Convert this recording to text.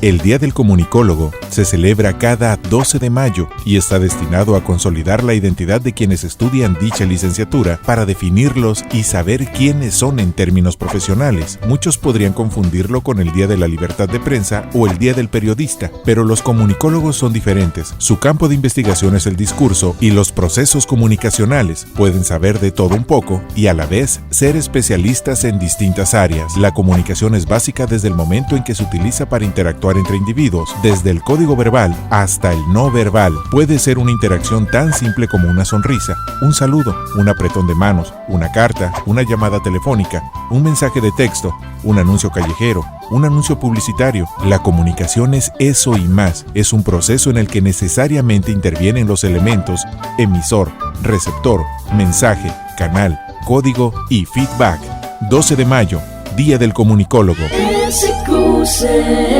El Día del Comunicólogo se celebra cada 12 de mayo y está destinado a consolidar la identidad de quienes estudian dicha licenciatura para definirlos y saber quiénes son en términos profesionales. Muchos podrían confundirlo con el Día de la Libertad de Prensa o el Día del Periodista, pero los comunicólogos son diferentes. Su campo de investigación es el discurso y los procesos comunicacionales. Pueden saber de todo un poco y a la vez ser especialistas en distintas áreas. La comunicación es básica desde el momento en que se utiliza para interactuar entre individuos, desde el código verbal hasta el no verbal. Puede ser una interacción tan simple como una sonrisa, un saludo, un apretón de manos, una carta, una llamada telefónica, un mensaje de texto, un anuncio callejero, un anuncio publicitario. La comunicación es eso y más. Es un proceso en el que necesariamente intervienen los elementos emisor, receptor, mensaje, canal, código y feedback. 12 de mayo, Día del Comunicólogo. SQC.